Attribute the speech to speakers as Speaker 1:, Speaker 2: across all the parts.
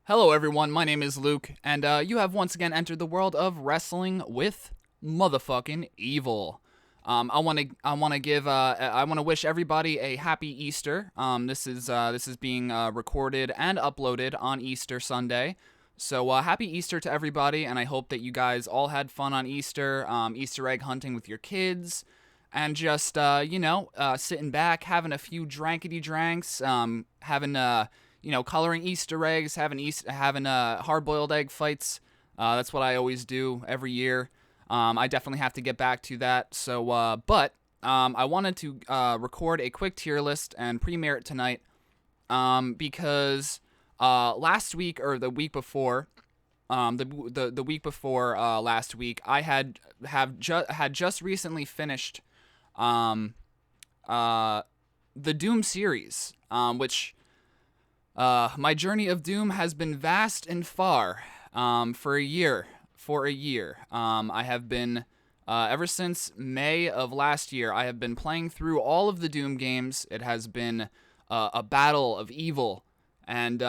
Speaker 1: Hello, everyone. My name is Luke, and you have once again entered the world of wrestling with motherfucking evil. I want to give, I want to wish everybody a happy Easter. This is being recorded and uploaded on Easter Sunday. So happy Easter to everybody, and I hope that you guys all had fun on Easter, Easter egg hunting with your kids, and just sitting back, having a few drankety dranks, having coloring Easter eggs, having hard boiled egg fights. That's what I always do every year. I definitely have to get back to that. But I wanted to record a quick tier list and premiere it tonight because last week or the week before, the week before last week, I had just recently finished the Doom series, which my journey of Doom has been vast and far for a year. I have been, ever since May of last year, I have been playing through all of the Doom games. It has been a battle of evil and,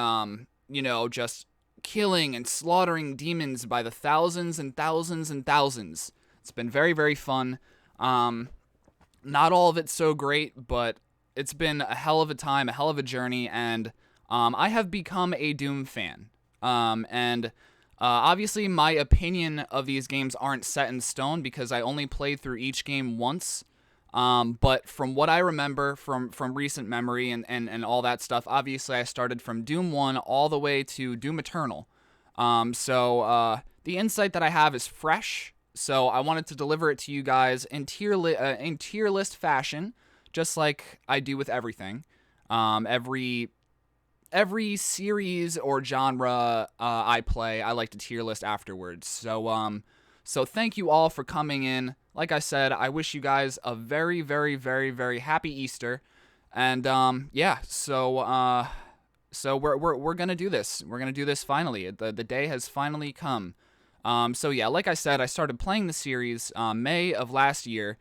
Speaker 1: just killing and slaughtering demons by the thousands and thousands and thousands. It's been very, very fun. Not all of it so great, but it's been a hell of a time, a hell of a journey, and I have become a Doom fan. And obviously, my opinion of these games aren't set in stone because I only played through each game once. But from what I remember from recent memory and all that stuff, obviously I started from Doom 1 all the way to Doom Eternal. So the insight that I have is fresh. So I wanted to deliver it to you guys in tier list fashion, just like I do with everything. Every series or genre I play, I like to tier list afterwards. So thank you all for coming in. Like I said, I wish you guys a very, very, very, very happy Easter. And so we're gonna do this. We're gonna do this finally. The day has finally come. So yeah, like I said, I started playing the series May of last year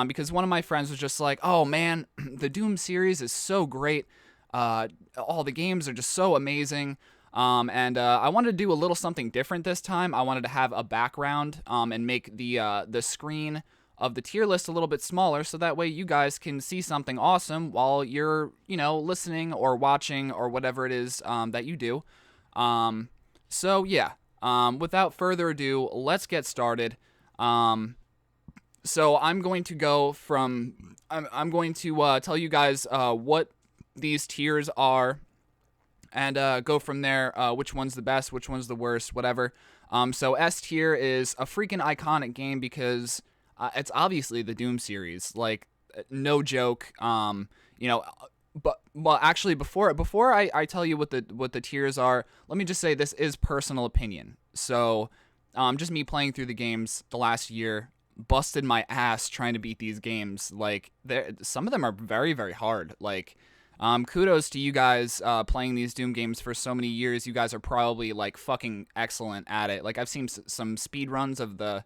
Speaker 1: because one of my friends was just like, "Oh man, the Doom series is so great. All the games are just so amazing." And I wanted to do a little something different this time. I wanted to have a background and make the screen of the tier list a little bit smaller, so that way you guys can see something awesome while you're listening or watching or whatever it is that you do. So yeah. Without further ado, let's get started. So I'm going to go from I'm going to tell you guys what these tiers are, and go from there. Which one's the best? Which one's the worst? Whatever. So S tier is a freaking iconic game because it's obviously the Doom series. Like, no joke. But well, actually, before I tell you what the tiers are, let me just say this is personal opinion. So, just me playing through the games the last year, busted my ass trying to beat these games. Like, some of them are very, very hard. Like, kudos to you guys playing these Doom games for so many years. You guys are probably like fucking excellent at it. Like, I've seen some speed runs of the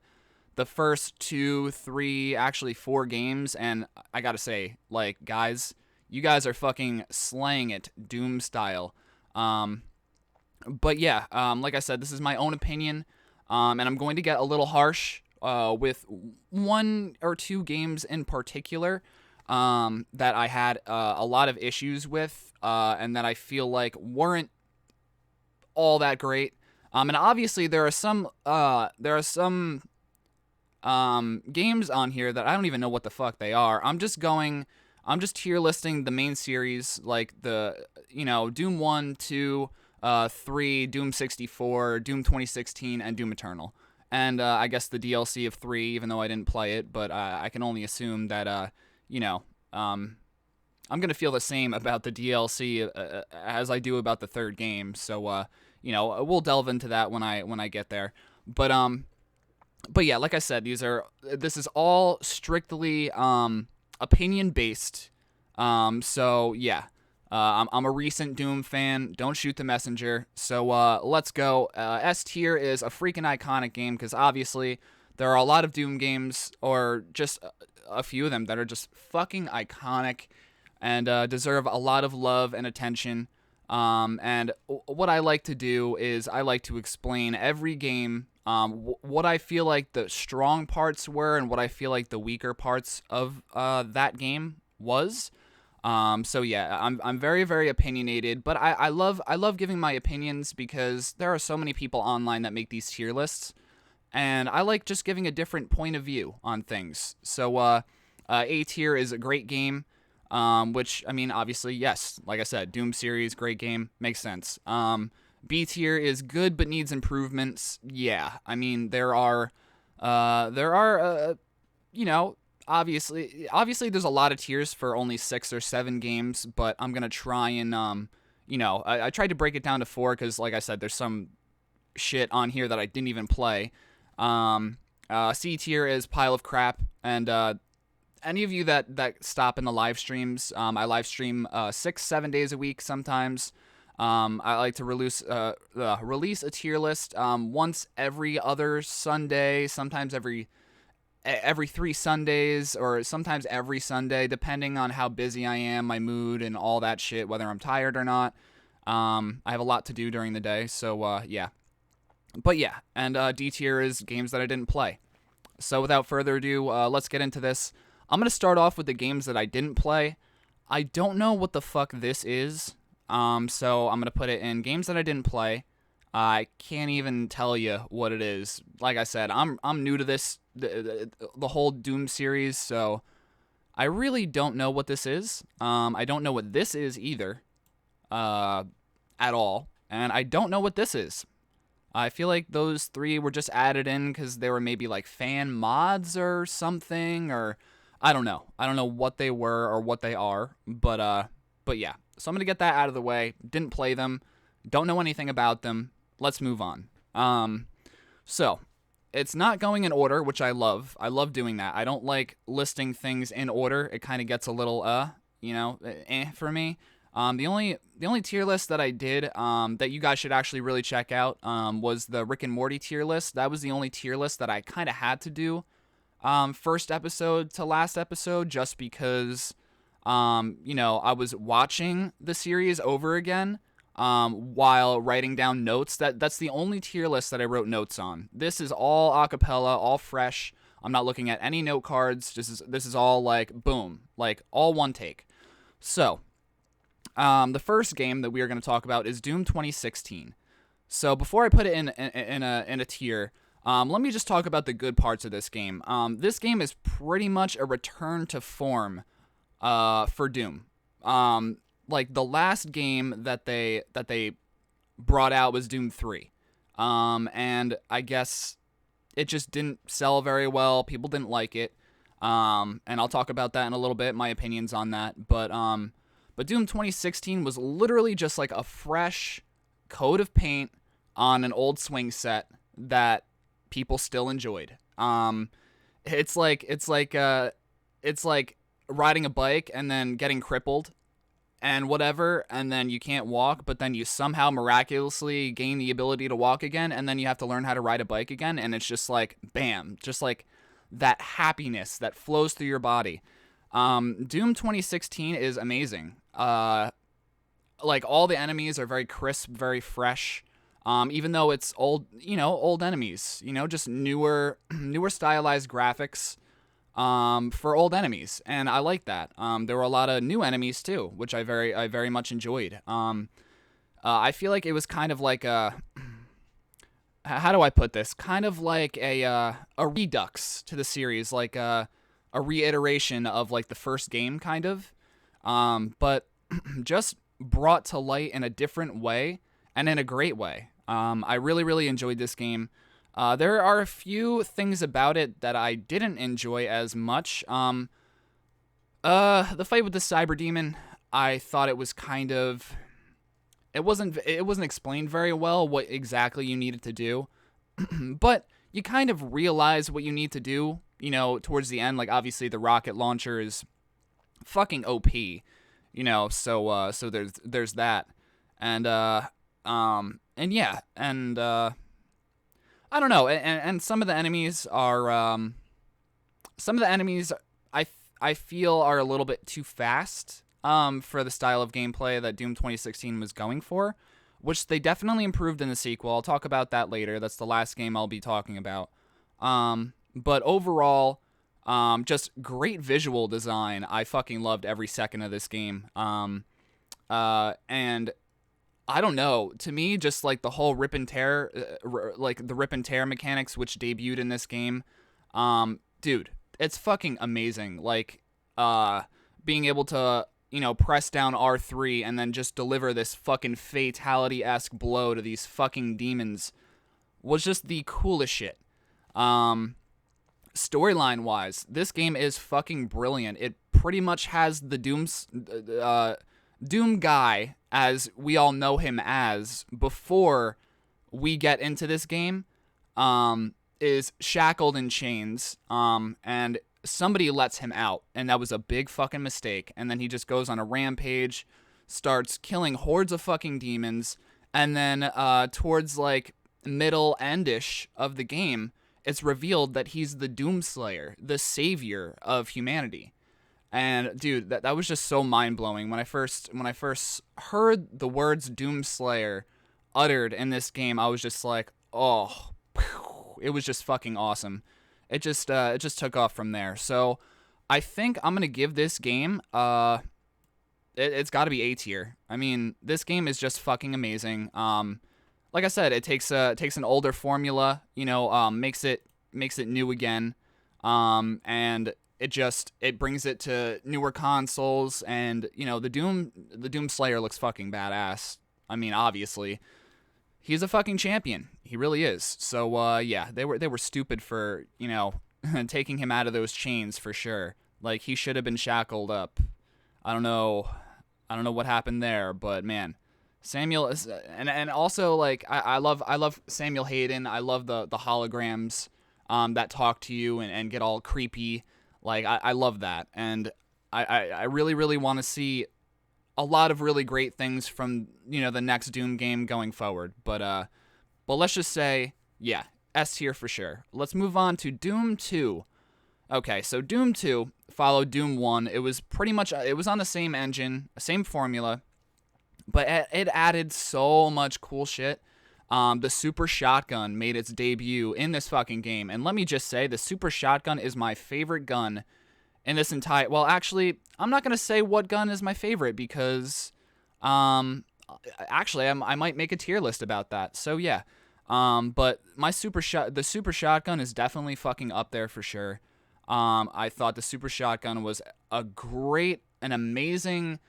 Speaker 1: first 2, 3, actually 4 games, and I gotta say, like, guys, you guys are fucking slaying it, Doom style. But yeah, like I said, this is my own opinion, and I'm going to get a little harsh with 1 or 2 games in particular that I had a lot of issues with, and that I feel like weren't all that great. And obviously there are some games on here that I don't even know what the fuck they are. I'm just tier listing the main series, like Doom 1, 2, 3, Doom 64, Doom 2016, and Doom Eternal. And I guess the DLC of 3, even though I didn't play it, but I can only assume that, I'm going to feel the same about the DLC as I do about the third game. So, we'll delve into that when I get there. But yeah, like I said, this is all strictly opinion based. So yeah, I'm a recent Doom fan. Don't shoot the messenger. So let's go. S tier is a freaking iconic game because obviously there are a lot of Doom games, or just a few of them, that are just fucking iconic and deserve a lot of love and attention. And what I like to do is I like to explain every game, what I feel like the strong parts were and what I feel like the weaker parts of that game was. So yeah, I'm very, very opinionated, but I love giving my opinions because there are so many people online that make these tier lists, and I like just giving a different point of view on things. So A tier is a great game, which, I mean, obviously, yes, like I said, Doom series, great game, makes sense. B tier is good but needs improvements. Yeah, I mean, there are, you know, obviously there's a lot of tiers for only 6 or 7 games, but I'm gonna try and I tried to break it down to 4 because, like I said, there's some shit on here that I didn't even play. C tier is pile of crap, and any of you that stop in the live streams, I live stream 6-7 days a week sometimes. I like to release a tier list once every other Sunday, sometimes every 3 Sundays, or sometimes every Sunday, depending on how busy I am, my mood, and all that shit, whether I'm tired or not. I have a lot to do during the day, so yeah. But yeah, and D tier is games that I didn't play. So without further ado, let's get into this. I'm going to start off with the games that I didn't play. I don't know what the fuck this is, so I'm going to put it in games that I didn't play. I can't even tell you what it is. Like I said, I'm new to this, the whole Doom series, so I really don't know what this is. I don't know what this is either, at all, and I don't know what this is. I feel like those 3 were just added in because they were maybe like fan mods or something, or I don't know. I don't know what they were or what they are, but yeah. So I'm gonna get that out of the way. Didn't play them, don't know anything about them. Let's move on. So it's not going in order, which I love. I love doing that. I don't like listing things in order. It kind of gets a little for me. The only tier list that I did that you guys should actually really check out was the Rick and Morty tier list. That was the only tier list that I kind of had to do first episode to last episode, just because I was watching the series over again while writing down notes. That's the only tier list that I wrote notes on. This is all a cappella, all fresh. I'm not looking at any note cards. This is all like boom, like all one take. So the first game that we are going to talk about is Doom 2016. So before I put it in a tier, let me just talk about the good parts of this game. This game is pretty much a return to form for Doom. Like the last game that they brought out was Doom 3. And I guess it just didn't sell very well. People didn't like it. And I'll talk about that in a little bit, my opinions on that. But Doom 2016 was literally just like a fresh coat of paint on an old swing set that people still enjoyed. It's like riding a bike and then getting crippled and whatever, and then you can't walk, but then you somehow miraculously gain the ability to walk again, and then you have to learn how to ride a bike again, and it's just like bam, just like that happiness that flows through your body. Doom 2016 is amazing. Like all the enemies are very crisp, very fresh. Even though it's old enemies, just newer stylized graphics, for old enemies. And I like that. There were a lot of new enemies too, which I very much enjoyed. I feel like it was kind of like how do I put this? Kind of like a redux to the series, like a reiteration of like the first game, kind of, but just brought to light in a different way and in a great way. I really enjoyed this game. There are a few things about it that I didn't enjoy as much. The fight with the Cyber Demon, I thought it was kind of... It wasn't explained very well what exactly you needed to do. But you kind of realize what you need to do, towards the end. Like, obviously, the rocket launcher is fucking OP, so there's that. And yeah, and I don't know, and some of the enemies are I feel are a little bit too fast. for the style of gameplay that Doom 2016 was going for, which they definitely improved in the sequel. I'll talk about that later. That's the last game I'll be talking about. But overall, just great visual design. I fucking loved every second of this game. And I don't know. To me, just like the whole rip and tear, like the rip and tear mechanics, which debuted in this game, dude, it's fucking amazing. Like, being able to, press down R3 and then just deliver this fucking fatality-esque blow to these fucking demons was just the coolest shit. Storyline-wise, this game is fucking brilliant. It pretty much has the Doom guy, as we all know him as, before we get into this game, is shackled in chains, and somebody lets him out, and that was a big fucking mistake, and then he just goes on a rampage, starts killing hordes of fucking demons, and then, towards, like, middle-endish of the game, it's revealed that he's the Doomslayer, the savior of humanity. And dude, that was just so mind-blowing. When I first heard the words Doomslayer uttered in this game, I was just like, oh, it was just fucking awesome. It just took off from there. So I think I'm gonna give this game it's got to be A tier. I mean, this game is just fucking amazing. Like I said, it takes an older formula, makes it new again, and it brings it to newer consoles, and the Doom Slayer looks fucking badass. I mean, obviously, he's a fucking champion. He really is. So yeah, they were stupid for taking him out of those chains for sure. Like, he should have been shackled up. I don't know what happened there, but man. Samuel is, and also, like, I love Samuel Hayden. I love the holograms that talk to you and get all creepy. Like, I love that, and I really, really want to see a lot of really great things from the next Doom game going forward. But let's just say, yeah, S tier for sure. Let's move on to Doom 2. Okay, so Doom 2 followed Doom 1. It was pretty much it was on the same engine, same formula. But it added so much cool shit. The Super Shotgun made its debut in this fucking game. And let me just say, the Super Shotgun is my favorite gun in this entire... Well, actually, I'm not going to say what gun is my favorite because... actually, I might make a tier list about that. So, yeah. But the Super Shotgun is definitely fucking up there for sure. I thought the Super Shotgun was a great and amazing...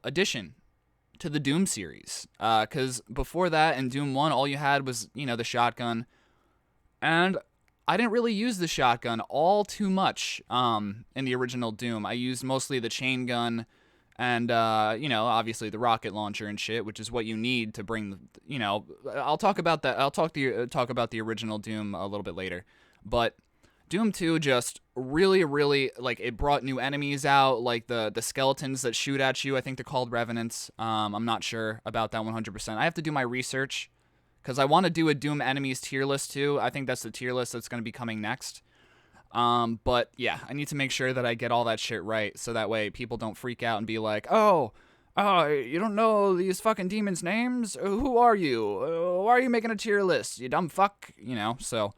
Speaker 1: addition to the Doom series. Because before that, in Doom 1, all you had was, the shotgun. And I didn't really use the shotgun all too much in the original Doom. I used mostly the chain gun and, obviously the rocket launcher and shit, which is what you need to bring, I'll talk about that. I'll talk about the original Doom a little bit later. But Doom 2 just really, really, like, it brought new enemies out, like the skeletons that shoot at you. I think they're called Revenants. I'm not sure about that 100%. I have to do my research, because I want to do a Doom enemies tier list too. I think that's the tier list that's going to be coming next. But yeah, I need to make sure that I get all that shit right, so that way people don't freak out and be like, oh, you don't know these fucking demons' names? Who are you? Why are you making a tier list, you dumb fuck? So...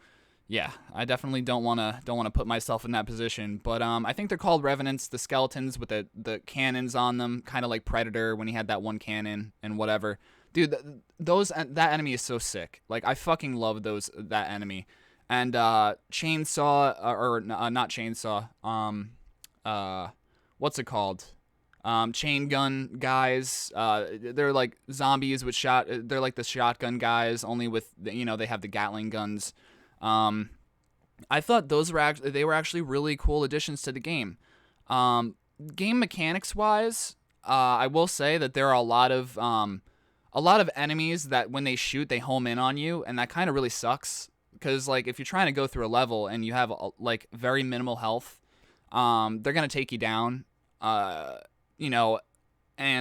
Speaker 1: yeah, I definitely don't want to put myself in that position, but I think they're called Revenants, the skeletons with the cannons on them, kind of like Predator when he had that one cannon and whatever. Dude, that enemy is so sick. Like, I fucking love that enemy. And chainsaw or not chainsaw. What's it called? Chain gun guys. They're like zombies with they're like the shotgun guys, only with they have the Gatling guns. I thought they were actually really cool additions to the game. Game mechanics wise, I will say that there are a lot of enemies that when they shoot, they home in on you, and that kind of really sucks. Because, like, if you're trying to go through a level and you have like very minimal health, they're gonna take you down. And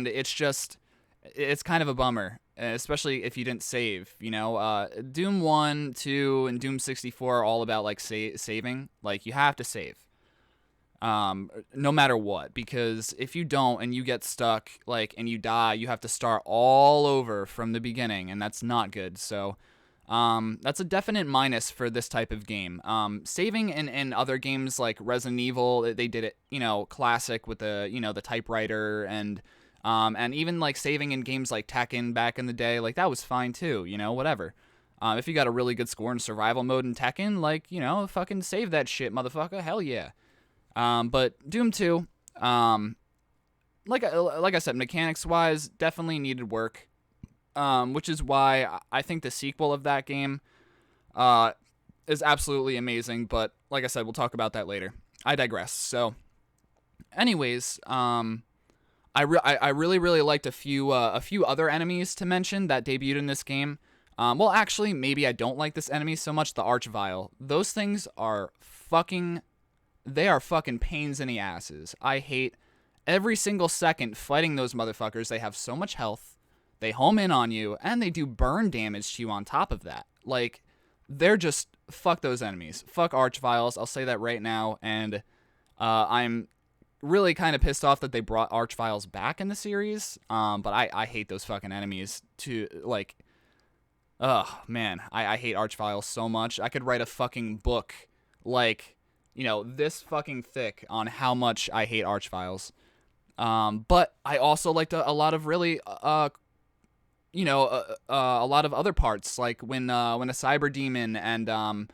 Speaker 1: it's kind of a bummer. Especially if you didn't save, Doom 1, 2, and Doom 64 are all about, like, saving. Like, you have to save. no matter what, because if you don't and you get stuck, like, and you die, you have to start all over from the beginning, and that's not good. So that's a definite minus for this type of game. Saving in other games like Resident Evil, they did it, classic with the typewriter, and even like saving in games like Tekken back in the day, like that was fine too, whatever. If you got a really good score in survival mode in Tekken, like, fucking save that shit, motherfucker, hell yeah. But Doom 2, like I said, mechanics-wise, definitely needed work, which is why I think the sequel of that game is absolutely amazing, but like I said, we'll talk about that later. I digress. So, anyways, I really, really liked a few other enemies to mention that debuted in this game. Well, actually, maybe I don't like this enemy so much, the Archvile. Those things are fucking pains in the asses. I hate every single second fighting those motherfuckers. They have so much health, they home in on you, and they do burn damage to you on top of that. Like, they're just, fuck those enemies. Fuck Archviles, I'll say that right now, and I'm really kind of pissed off that they brought Archviles back in the series, but I hate those fucking enemies to, like, oh, man, I hate Archviles so much. I could write a fucking book, like, this fucking thick on how much I hate Archviles. But I also liked a lot of really, a lot of other parts, like when a cyber demon and an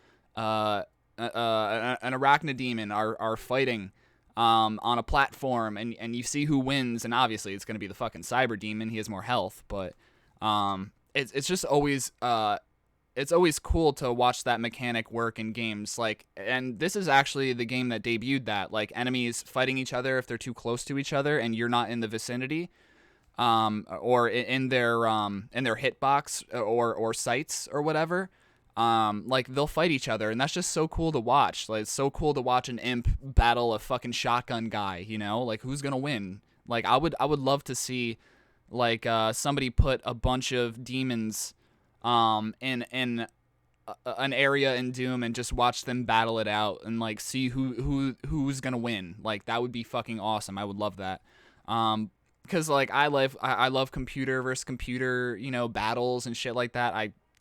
Speaker 1: arachnid demon are fighting on a platform, and you see who wins, and obviously it's going to be the fucking cyber demon. He has more health, but it's just always it's always cool to watch that mechanic work in games. Like, and this is actually the game that debuted that, like, enemies fighting each other if they're too close to each other and you're not in the vicinity, or in their hitbox or sights or whatever. Like, they'll fight each other, and that's just so cool to watch. Like, it's so cool to watch an imp battle a fucking shotgun guy, like, who's gonna win? Like, I would love to see, like, somebody put a bunch of demons in an area in Doom and just watch them battle it out and, like, see who's gonna win. Like, that would be fucking awesome. I would love that. Because, like, I love computer versus computer, battles and shit like that.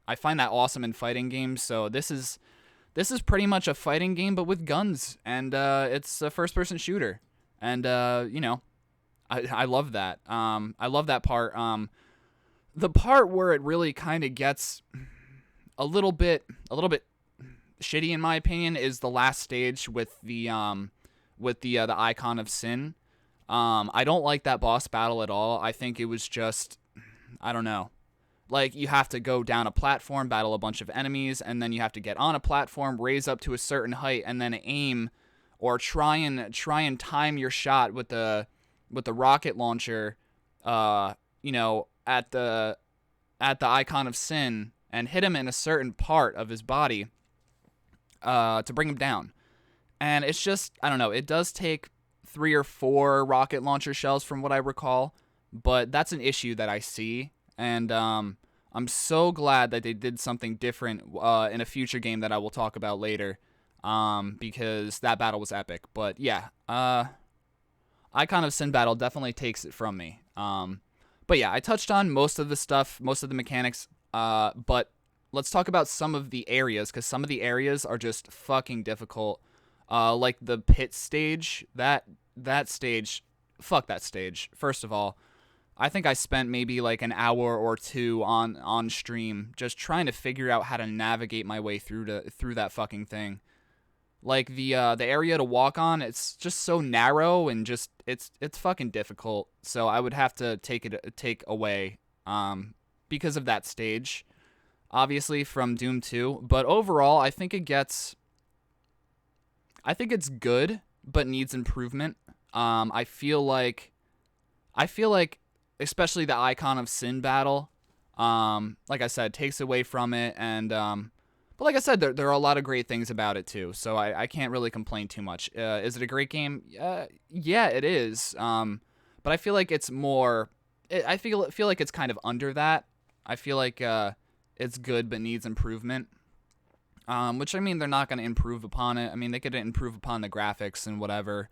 Speaker 1: I find that awesome in fighting games. So this is pretty much a fighting game, but with guns, and it's a first-person shooter, and I love that. I love that part. The part where it really kind of gets a little bit shitty, in my opinion, is the last stage with the Icon of Sin. I don't like that boss battle at all. I think it was just, I don't know. Like, you have to go down a platform, battle a bunch of enemies, and then you have to get on a platform, raise up to a certain height, and then aim or try and time your shot with the rocket launcher, at the Icon of Sin, and hit him in a certain part of his body to bring him down. And it's just, I don't know, it does take 3 or 4 rocket launcher shells from what I recall, but that's an issue that I see, and I'm so glad that they did something different in a future game that I will talk about later, because that battle was epic. But yeah, Icon of Sin battle definitely takes it from me. But yeah, I touched on most of the stuff, most of the mechanics, but let's talk about some of the areas, because some of the areas are just fucking difficult. Like the pit stage, that stage, fuck that stage. First of all, I think I spent maybe like an hour or 2 on stream just trying to figure out how to navigate my way through that fucking thing. Like the area to walk on, it's just so narrow and just it's fucking difficult. So I would have to take away because of that stage, obviously, from Doom 2. But overall, I think it's good, but needs improvement. I feel like especially the Icon of Sin battle, like I said, takes away from it, and but like I said, there are a lot of great things about it too, so I can't really complain too much. Is it a great game? Yeah, it is. But I feel like it's more. I feel like it's kind of under that. I feel like it's good but needs improvement. which, I mean, they're not going to improve upon it. I mean, they could improve upon the graphics and whatever,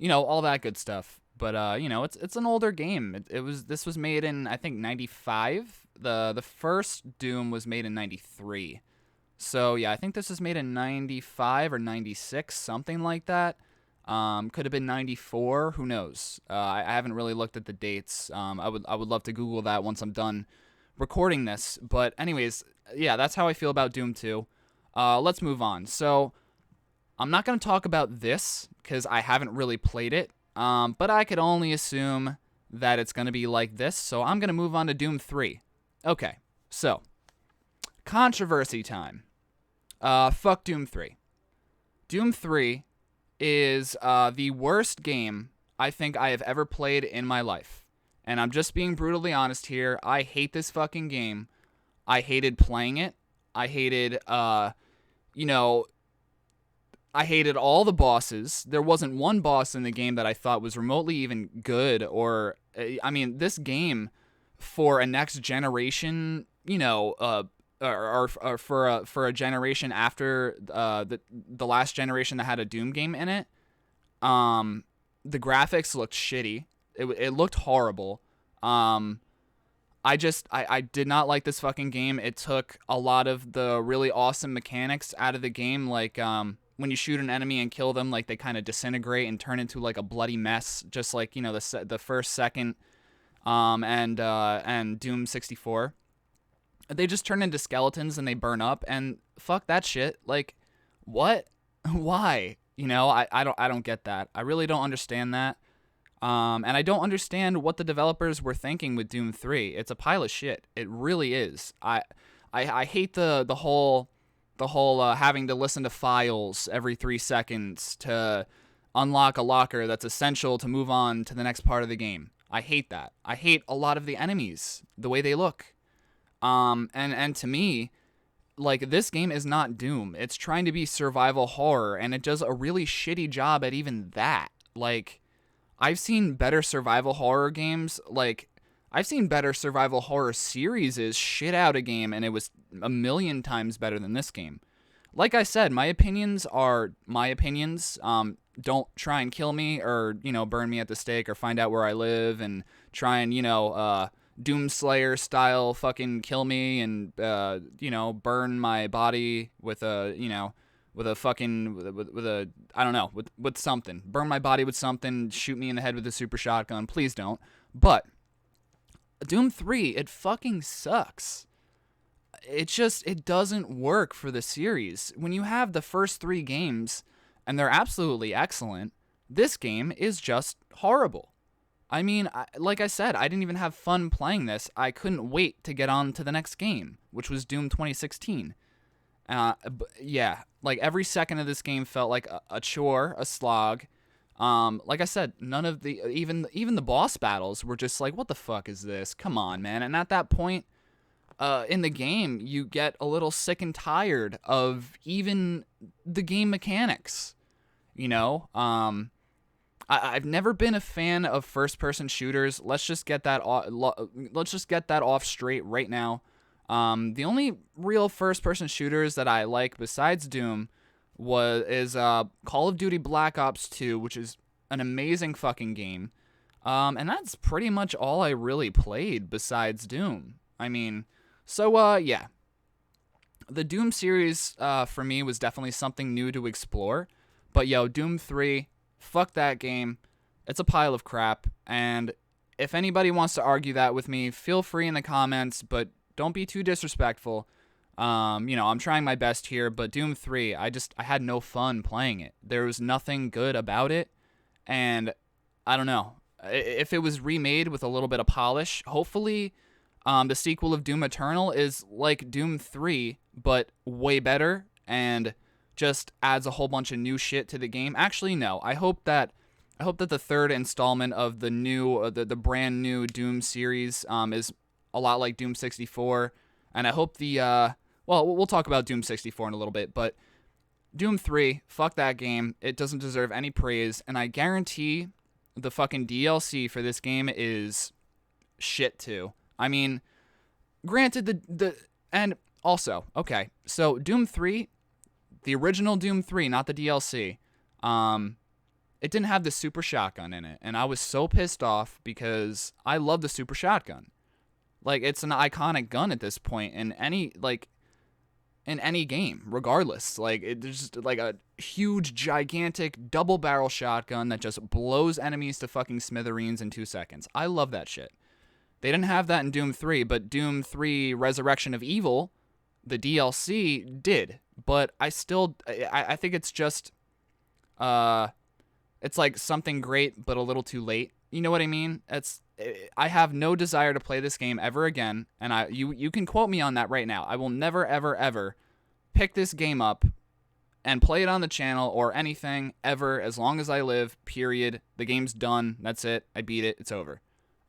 Speaker 1: all that good stuff. But it's an older game. This was made in, I think, 95. The first Doom was made in 93. So yeah, I think this was made in 95 or 96, something like that. Could have been 94. Who knows? I haven't really looked at the dates. I would love to Google that once I'm done recording this. But anyways, yeah, that's how I feel about Doom 2. Let's move on. So I'm not going to talk about this because I haven't really played it. But I could only assume that it's going to be like this. So I'm going to move on to Doom 3. Okay, so controversy time. Fuck Doom 3. Doom 3 is the worst game I think I have ever played in my life. And I'm just being brutally honest here. I hate this fucking game. I hated playing it. I hated, I hated all the bosses. There wasn't one boss in the game that I thought was remotely even good or, this game for a next generation, or for a generation after the last generation that had a Doom game in it, the graphics looked shitty. It looked horrible. I did not like this fucking game. It took a lot of the really awesome mechanics out of the game, like when you shoot an enemy and kill them, like they kind of disintegrate and turn into like a bloody mess, just like the first, second, and Doom 64. They just turn into skeletons and they burn up, and fuck that shit. Like, what? Why? I don't get that. I really don't understand that. And I don't understand what the developers were thinking with Doom 3. It's a pile of shit. It really is. I hate the whole having to listen to files every 3 seconds to unlock a locker that's essential to move on to the next part of the game. I hate that. I hate a lot of the enemies, the way they look. And to me, like, this game is not Doom. It's trying to be survival horror, and it does a really shitty job at even that. Like, I've seen better survival horror games. Like, I've seen better survival horror series shit out a game, and it was a million times better than this game. Like I said, my opinions are my opinions. Don't try and kill me or, burn me at the stake or find out where I live and try and, Doomslayer style fucking kill me and, burn my body with a, with a I don't know, with something. Burn my body with something, shoot me in the head with a super shotgun. Please don't. But Doom 3, it fucking sucks. It doesn't work for the series. When you have the first 3 games, and they're absolutely excellent, this game is just horrible. I mean, like I said, I didn't even have fun playing this. I couldn't wait to get on to the next game, which was Doom 2016. Yeah, like every second of this game felt like a chore, a slog. Like I said, none of the even the boss battles were just like, what the fuck is this? Come on, man. And at that point in the game, you get a little sick and tired of even the game mechanics. I've never been a fan of first-person shooters. Let's just get that off straight right now. The only real first-person shooters that I like besides Doom is Call of Duty Black Ops 2, which is an amazing fucking game. And that's pretty much all I really played besides Doom. I mean, so yeah. The Doom series for me was definitely something new to explore. But yo, Doom 3, fuck that game. It's a pile of crap. And if anybody wants to argue that with me, feel free in the comments, but don't be too disrespectful. I'm trying my best here, but Doom 3, I had no fun playing it. There was nothing good about it, and I don't know. If it was remade with a little bit of polish, hopefully the sequel of Doom Eternal is like Doom 3, but way better, and just adds a whole bunch of new shit to the game. Actually, no. I hope that the third installment of the new, the brand new Doom series is a lot like Doom 64, and I hope we'll talk about Doom 64 in a little bit, but Doom 3, fuck that game. It doesn't deserve any praise, and I guarantee the fucking DLC for this game is shit too. I mean, granted, and also, okay, so Doom 3, the original Doom 3, not the DLC, it didn't have the super shotgun in it. And I was so pissed off because I love the super shotgun. Like, it's an iconic gun at this point in any game, regardless. Like, it's just like a huge, gigantic, double barrel shotgun that just blows enemies to fucking smithereens in 2 seconds. I love that shit. They didn't have that in Doom 3, but Doom 3 Resurrection of Evil, the DLC, did. But I think it's just, it's like something great, but a little too late. You know what I mean? I have no desire to play this game ever again, and you can quote me on that right now. I will never, ever, ever pick this game up and play it on the channel or anything ever as long as I live, period. The game's done. That's it. I beat it. It's over.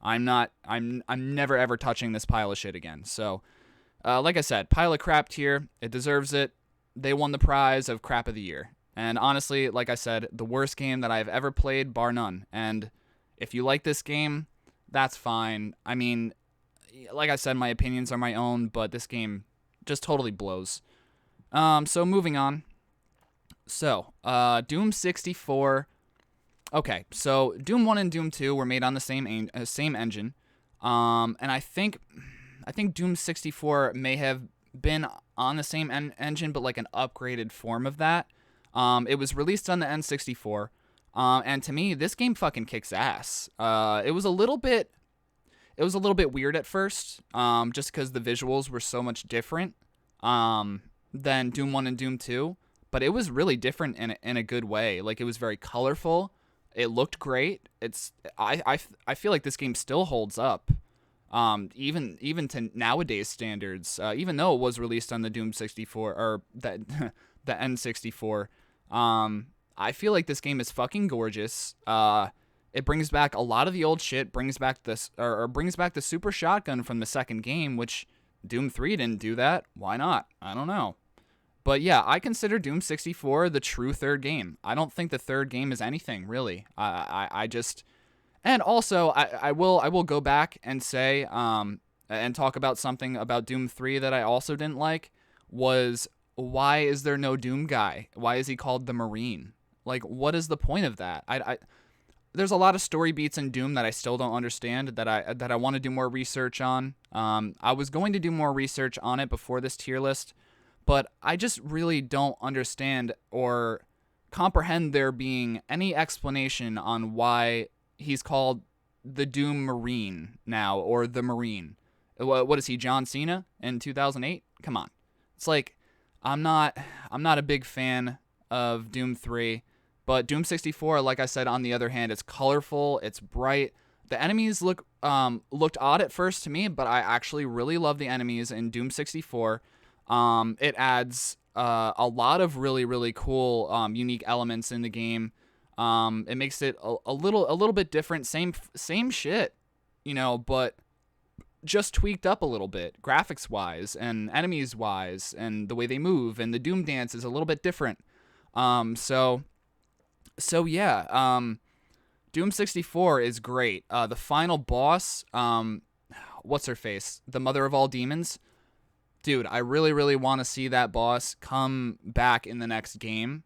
Speaker 1: I'm never, ever touching this pile of shit again. So, like I said, pile of crap tier. It deserves it. They won the prize of crap of the year. And honestly, like I said, the worst game that I've ever played, bar none. And if you like this game, that's fine. I mean, like I said, my opinions are my own, but this game just totally blows. So moving on. So, Doom 64. Okay, so Doom 1 and Doom 2 were made on the same engine. And I think Doom 64 may have been on the same engine, but like an upgraded form of that. It was released on the N64. And to me, this game fucking kicks ass. It was a little bit weird at first, just because the visuals were so much different than Doom 1 and Doom 2. But it was really different in a good way. Like, it was very colorful. It looked great. I feel like this game still holds up, even to nowadays standards. Even though it was released on the Doom 64 or the N64. I feel like this game is fucking gorgeous. It brings back a lot of the old shit. Brings back the super shotgun from the second game, which Doom 3 didn't do that. Why not? I don't know. But yeah, I consider Doom 64 the true third game. I don't think the third game is anything really. I just, and also I will go back and say and talk about something about Doom 3 that I also didn't like was, why is there no Doom guy? Why is he called the Marine? Like, what is the point of that? There's a lot of story beats in Doom that I still don't understand, that I want to do more research on. I was going to do more research on it before this tier list, but I just really don't understand or comprehend there being any explanation on why he's called the Doom Marine now, or the Marine. What is he, John Cena in 2008? Come on. It's like, I'm not a big fan of Doom 3, but Doom 64, like I said, on the other hand, it's colorful, it's bright. The enemies looked odd at first to me, but I actually really love the enemies in Doom 64. It adds a lot of really, really cool unique elements in the game. It makes it a little bit different. Same shit, but just tweaked up a little bit, graphics wise and enemies wise, and the way they move, and the Doom dance is a little bit different. So yeah, Doom 64 is great. The final boss, what's her face? The Mother of All Demons. Dude, I really, really want to see that boss come back in the next game.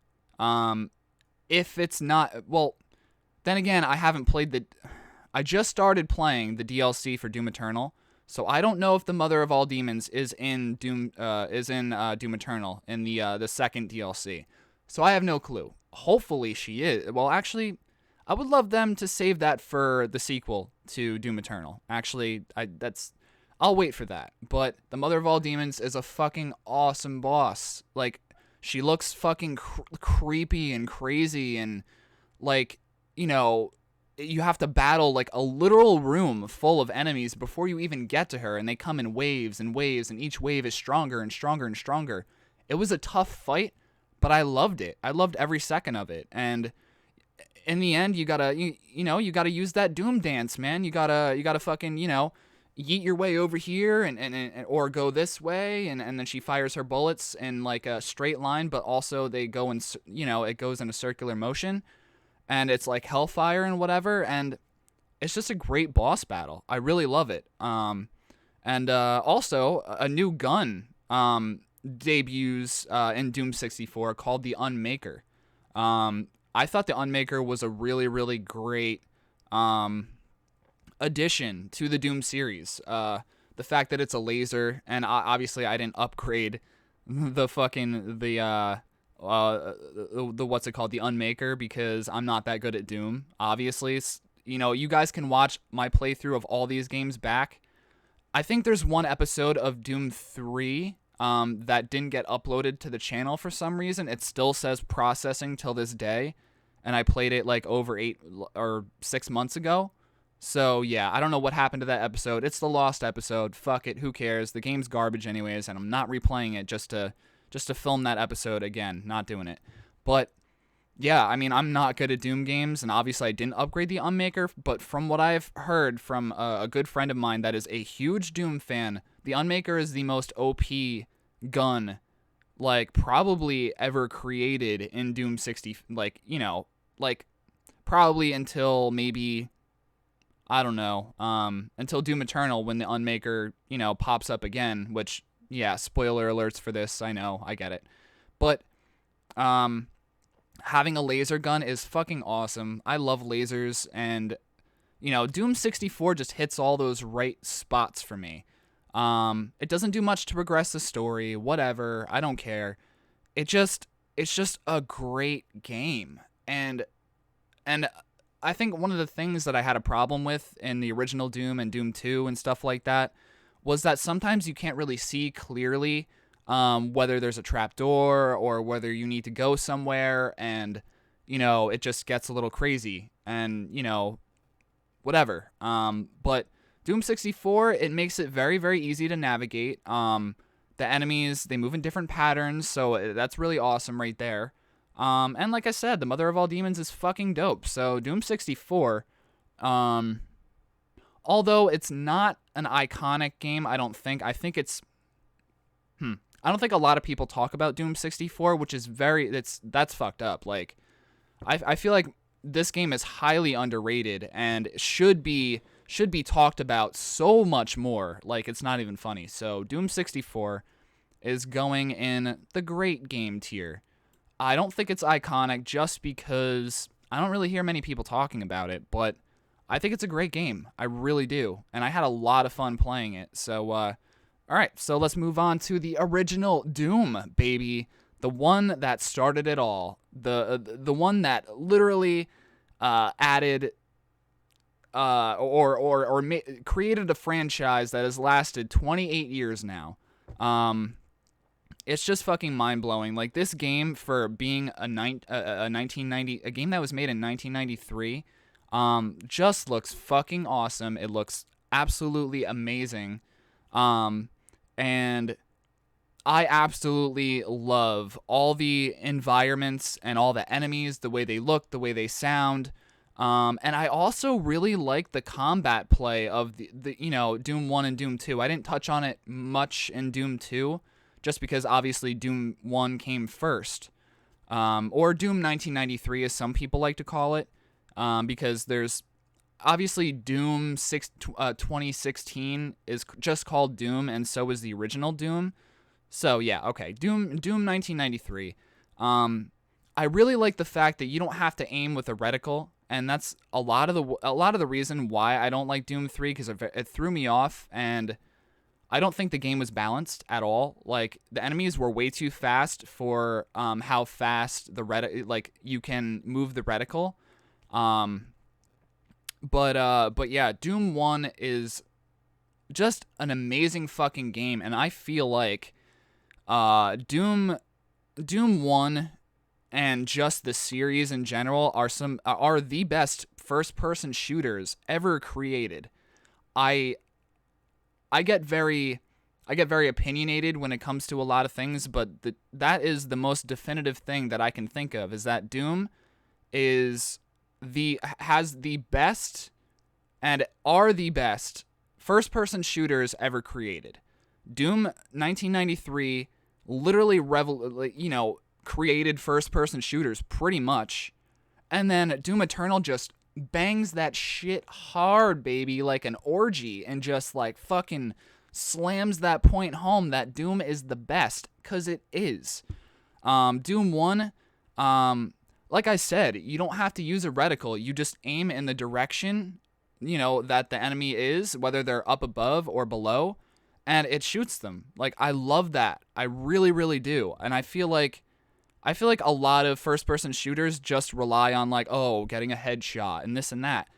Speaker 1: If it's not, well, then again, I just started playing the DLC for Doom Eternal, so I don't know if the Mother of All Demons is in Doom Eternal in the second DLC. So I have no clue. Hopefully she is. Well, actually, I would love them to save that for the sequel to Doom Eternal. Actually, I'll wait for that. But the Mother of All Demons is a fucking awesome boss. Like, she looks fucking creepy and crazy, and like, you have to battle like a literal room full of enemies before you even get to her, and they come in waves and waves, and each wave is stronger and stronger and stronger. It was a tough fight, but I loved it. I loved every second of it. And in the end, you gotta use that Doom dance, man. You gotta fucking, yeet your way over here and or go this way, and then she fires her bullets in like a straight line, but also they go in, it goes in a circular motion, and it's like hellfire and whatever, and it's just a great boss battle. I really love it. And also a new gun debuts in Doom 64 called the Unmaker. I thought the Unmaker was a really, really great addition to the Doom series. The fact that it's a laser, and obviously I didn't upgrade the fucking the what's it called, the Unmaker, because I'm not that good at Doom. Obviously, you guys can watch my playthrough of all these games back. I think there's one episode of Doom 3 that didn't get uploaded to the channel for some reason. It still says processing till this day, and I played it like over 8 or 6 months ago. So yeah, I don't know what happened to that episode. It's the lost episode. Fuck it, who cares? The game's garbage anyways, and I'm not replaying it just to film that episode again. Not doing it. But yeah, I mean, I'm not good at Doom games, and obviously I didn't upgrade the Unmaker, but from what I've heard from a good friend of mine that is a huge Doom fan, the Unmaker is the most OP gun, like, probably ever created in Doom 60, like, probably until maybe, I don't know, until Doom Eternal, when the Unmaker, pops up again, which, yeah, spoiler alerts for this, I know, I get it. But, having a laser gun is fucking awesome. I love lasers, and, Doom 64 just hits all those right spots for me. It doesn't do much to progress the story, whatever, I don't care. It's just a great game, and I think one of the things that I had a problem with in the original Doom and Doom 2 and stuff like that was that sometimes you can't really see clearly whether there's a trapdoor or whether you need to go somewhere, and, it just gets a little crazy, and, whatever. But Doom 64, it makes it very, very easy to navigate. The enemies, they move in different patterns, so that's really awesome right there. And like I said, the Mother of All Demons is fucking dope. So Doom 64, although it's not an iconic game, I don't think it's, I don't think a lot of people talk about Doom 64, which is that's fucked up. Like, I feel like this game is highly underrated and should be talked about so much more. Like, it's not even funny. So Doom 64 is going in the great game tier. I don't think it's iconic just because I don't really hear many people talking about it, but I think it's a great game. I really do. And I had a lot of fun playing it. So, all right, so let's move on to the original Doom, baby. The one that started it all. The one that literally added created a franchise that has lasted 28 years now. It's just fucking mind-blowing. Like, this game, for being a game that was made in 1993, just looks fucking awesome. It looks absolutely amazing. And I absolutely love all the environments and all the enemies, the way they look, the way they sound. And I also really like the combat play of the Doom 1 and Doom 2. I didn't touch on it much in Doom 2, just because obviously Doom 1 came first. Or Doom 1993, as some people like to call it, because there's obviously Doom 2016 is just called Doom, and so is the original Doom. So yeah, okay, Doom 1993. I really like the fact that you don't have to aim with a reticle, and that's a lot of the reason why I don't like Doom 3, because it threw me off, and I don't think the game was balanced at all. Like, the enemies were way too fast for how fast you can move the reticle. But yeah, Doom 1 is just an amazing fucking game, and I feel like Doom 1 and just the series in general are the best first-person shooters ever created. I get very opinionated when it comes to a lot of things, but that is the most definitive thing that I can think of, is that Doom has the best and are the best first-person shooters ever created. Doom 1993 literally created first-person shooters pretty much, and then Doom Eternal just bangs that shit hard, baby, like an orgy, and just like fucking slams that point home that Doom is the best, because it is. Doom 1, like I said, you don't have to use a reticle. You just aim in the direction, that the enemy is, whether they're up above or below, and it shoots them. Like, I love that. I really, really do. And I feel like a lot of first-person shooters just rely on, like, getting a headshot and this and that.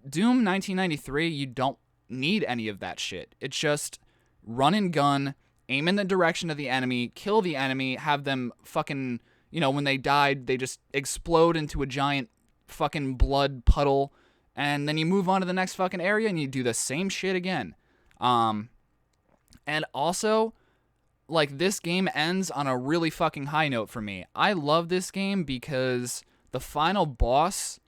Speaker 1: Doom 1993, you don't need any of that shit. It's just run and gun, aim in the direction of the enemy, kill the enemy, have them fucking, when they died, they just explode into a giant fucking blood puddle, and then you move on to the next fucking area and you do the same shit again. And also, like, this game ends on a really fucking high note for me. I love this game because the final boss,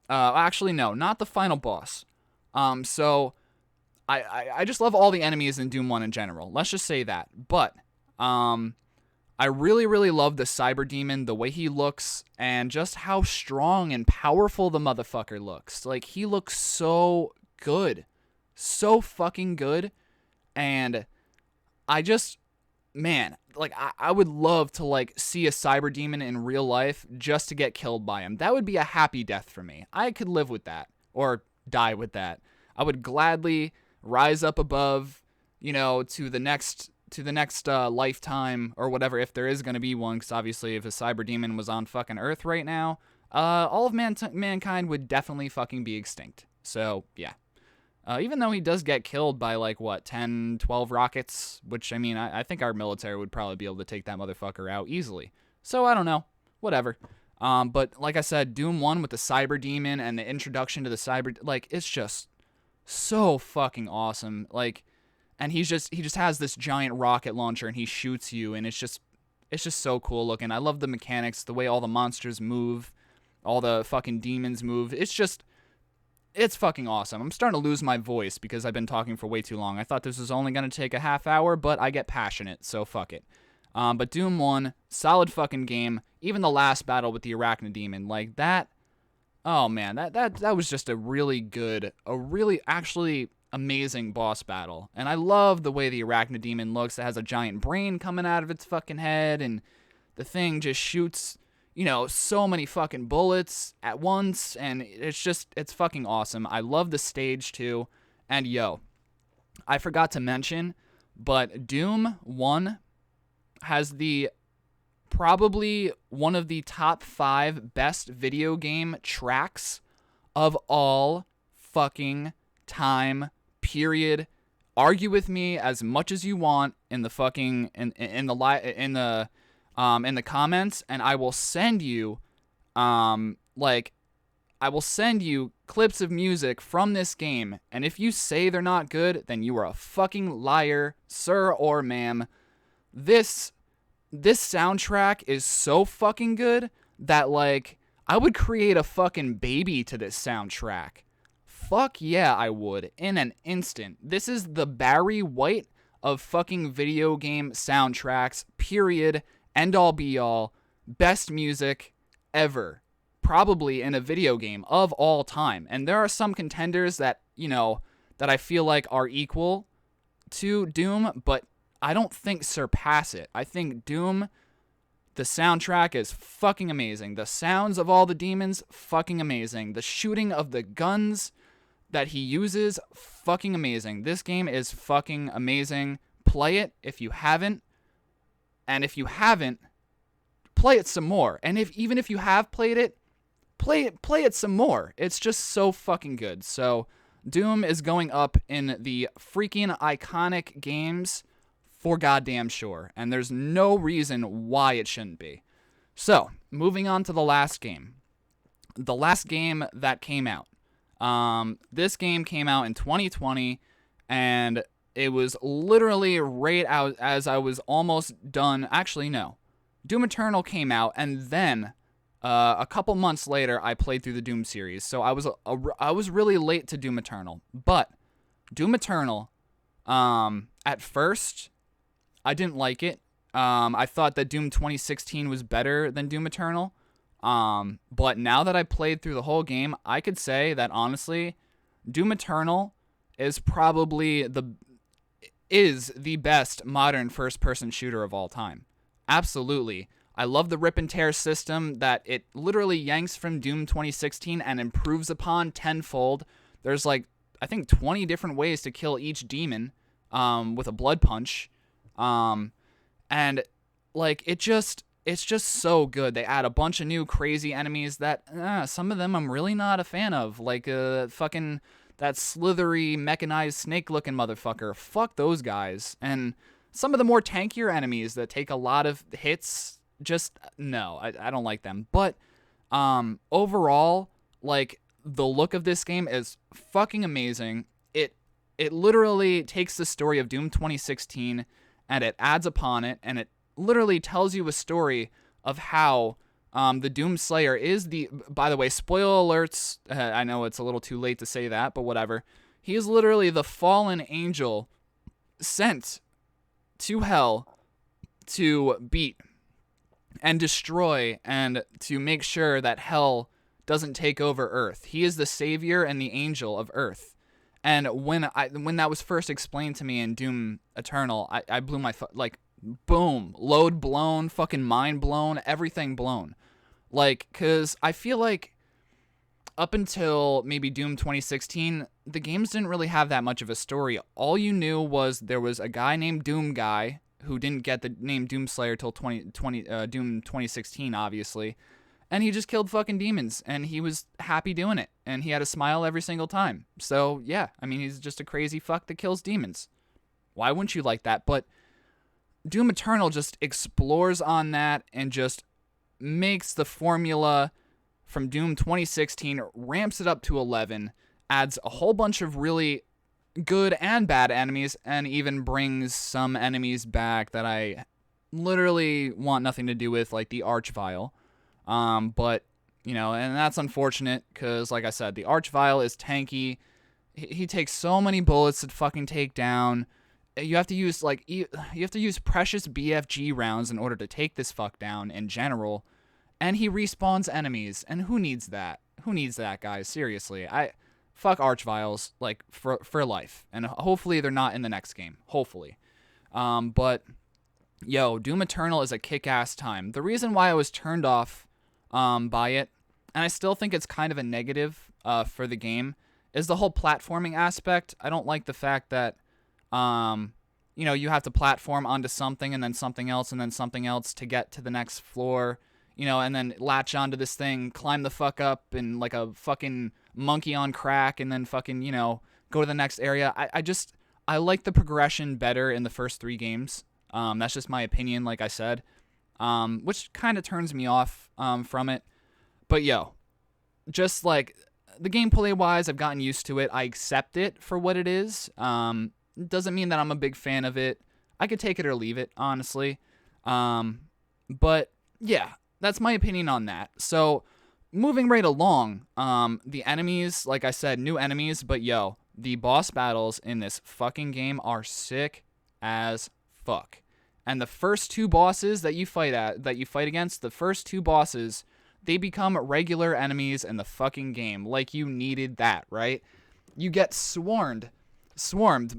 Speaker 1: actually, no, not the final boss. So I just love all the enemies in Doom 1 in general. Let's just say that. But I really, really love the Cyber Demon, the way he looks, and just how strong and powerful the motherfucker looks. Like, he looks so good. So fucking good. And I just, man, like, I would love to, like, see a Cyber Demon in real life just to get killed by him. That would be a happy death for me. I could live with that. Or die with that. I would gladly rise up above, to the next lifetime or whatever, if there is going to be one, because obviously if a Cyber Demon was on fucking Earth right now, all of mankind would definitely fucking be extinct. So, yeah. Even though he does get killed by, 10, 12 rockets, which, I mean, I think our military would probably be able to take that motherfucker out easily. So, I don't know. Whatever. But, like I said, Doom 1 with the Cyber Demon and the introduction to the Cyber... it's just so fucking awesome. And he just has this giant rocket launcher and he shoots you, and it's just so cool looking. I love the mechanics, the way all the monsters move, all the fucking demons move. It's fucking awesome. I'm starting to lose my voice because I've been talking for way too long. I thought this was only going to take a half hour, but I get passionate, so fuck it. But Doom 1, solid fucking game. Even the last battle with the Arachne Demon, like that, oh man, that was just a really actually amazing boss battle. And I love the way the Arachne Demon looks. It has a giant brain coming out of its fucking head, and the thing just shoots, so many fucking bullets at once, and it's fucking awesome. I love the stage too. And I forgot to mention, but Doom 1 has probably one of the top 5 best video game tracks of all fucking time, period. Argue with me as much as you want in the fucking in the comments, and I will send you clips of music from this game, and if you say they're not good, then you are a fucking liar, sir or ma'am. This soundtrack is so fucking good that, I would create a fucking baby to this soundtrack. Fuck yeah, I would, in an instant. This is the Barry White of fucking video game soundtracks, period, end all be all, best music ever, probably in a video game of all time. And there are some contenders that, that I feel like are equal to Doom, but I don't think surpass it. I think Doom, the soundtrack is fucking amazing. The sounds of all the demons, fucking amazing. The shooting of the guns that he uses, fucking amazing. This game is fucking amazing. Play it if you haven't. And if you haven't, play it some more. And even if you have played it, play it some more. It's just so fucking good. So Doom is going up in the freaking iconic games for goddamn sure. And there's no reason why it shouldn't be. So, moving on to the last game. The last game that came out. This game came out in 2020, and it was literally right out as I was almost done. Actually, no. Doom Eternal came out, and then a couple months later, I played through the Doom series. So I was really late to Doom Eternal. But Doom Eternal, at first, I didn't like it. I thought that Doom 2016 was better than Doom Eternal. But now that I played through the whole game, I could say that honestly, Doom Eternal is the best modern first-person shooter of all time. Absolutely. I love the rip and tear system that it literally yanks from Doom 2016 and improves upon tenfold. There's like, I think 20 different ways to kill each demon with a blood punch. And like it's just so good. They add a bunch of new crazy enemies that some of them I'm really not a fan of, like fucking that slithery mechanized snake looking motherfucker. Fuck those guys. And some of the more tankier enemies that take a lot of hits, just no, I don't like them. But overall, like, the look of this game is fucking amazing. It literally takes the story of Doom 2016 and it adds upon it, and it literally tells you a story of how the Doom Slayer is by the way, spoiler alerts, I know it's a little too late to say that, but whatever. He is literally the fallen angel sent to hell to beat and destroy and to make sure that hell doesn't take over Earth. He is the savior and the angel of Earth. And when that was first explained to me in Doom Eternal, I blew my like, boom, load blown, fucking mind blown, everything blown. Like, cause I feel like up until maybe Doom 2016, the games didn't really have that much of a story. All you knew was there was a guy named Doom Guy who didn't get the name Doomslayer till Doom 2016, obviously. And he just killed fucking demons, and he was happy doing it, and he had a smile every single time. So, yeah, I mean, he's just a crazy fuck that kills demons. Why wouldn't you like that? But Doom Eternal just explores on that and just makes the formula from Doom 2016, ramps it up to 11, adds a whole bunch of really good and bad enemies, and even brings some enemies back that I literally want nothing to do with, like the Archvile. But, you know, and that's unfortunate, because, like I said, the Archvile is tanky. He takes so many bullets to fucking take down. You have to use, like, you have to use precious BFG rounds in order to take this fuck down in general. And he respawns enemies, and who needs that? Who needs that, guys? Seriously. Fuck Archviles, like, for life. And hopefully they're not in the next game. Hopefully. But, yo, Doom Eternal is a kick-ass time. The reason why I was turned off by it, and I still think it's kind of a negative for the game, is the whole platforming aspect. I don't like the fact that, you know, you have to platform onto something and then something else and then something else to get to the next floor, you know, and then latch onto this thing, climb the fuck up and like a fucking monkey on crack, and then fucking, you know, go to the next area. I like the progression better in the first 3 games. That's just my opinion, like I said. Which kind of turns me off from it. But yo, just like the gameplay wise, I've gotten used to it. I accept it for what it is. It doesn't mean that I'm a big fan of it. I could take it or leave it, honestly. But yeah, that's my opinion on that. So moving right along, the enemies, like I said, new enemies, but yo, the boss battles in this fucking game are sick as fuck. And the first 2 bosses that you fight against, the first 2 bosses, they become regular enemies in the fucking game. Like, you needed that, right? You get swarmed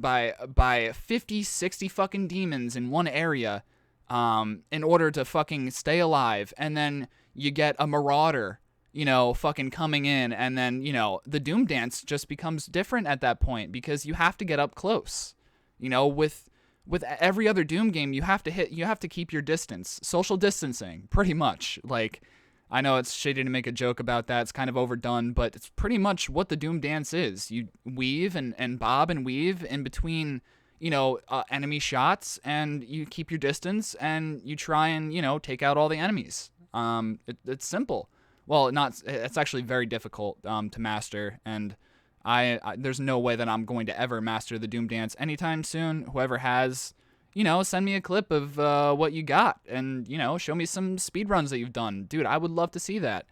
Speaker 1: by 50, 60 fucking demons in one area, in order to fucking stay alive. And then you get a marauder, you know, fucking coming in, and then, you know, the Doom dance just becomes different at that point, because you have to get up close. You know, with every other Doom game, you have to keep your distance. Social distancing, pretty much. Like, I know it's shady to make a joke about that. It's kind of overdone, but it's pretty much what the Doom dance is. You weave and bob and weave in between, you know, enemy shots, and you keep your distance, and you try and, you know, take out all the enemies. It's simple. Well, it's actually very difficult to master, and I there's no way that I'm going to ever master the Doom dance anytime soon. Whoever has, you know, send me a clip of what you got, and, you know, show me some speedruns that you've done. Dude, I would love to see that.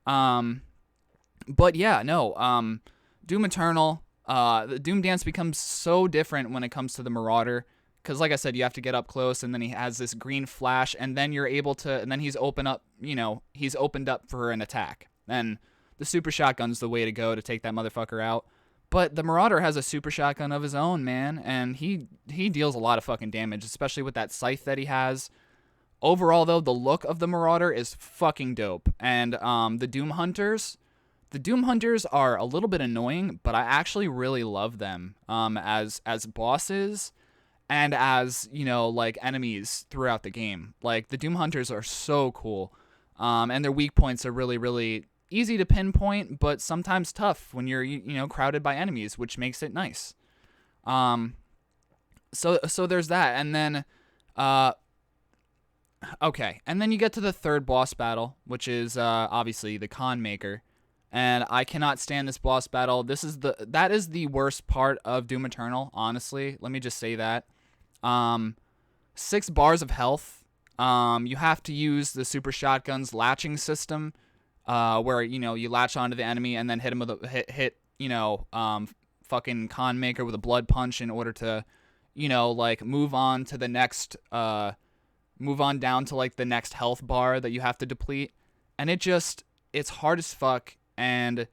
Speaker 1: But yeah, no, Doom Eternal, the Doom dance becomes so different when it comes to the Marauder, because like I said, you have to get up close, and then he has this green flash, and then you're able to, and then he's opened up for an attack. And the super shotgun's the way to go to take that motherfucker out. But the Marauder has a super shotgun of his own, man, and he deals a lot of fucking damage, especially with that scythe that he has. Overall, though, the look of the Marauder is fucking dope. And the Doom Hunters are a little bit annoying, but I actually really love them as bosses and as, like, enemies throughout the game. Like, the Doom Hunters are so cool. And their weak points are really, really easy to pinpoint, but sometimes tough when you're, crowded by enemies, which makes it nice. So there's that. And then, okay. And then you get to the third boss battle, which is, obviously the Con Maker. And I cannot stand this boss battle. That is the worst part of Doom Eternal, honestly. Let me just say that. 6 bars of health. You have to use the super shotgun's latching system, where, you latch onto the enemy and then hit him with fucking Con Maker with a blood punch in order to, like, move on to the next, move on down to, like, the next health bar that you have to deplete. And it's hard as fuck. And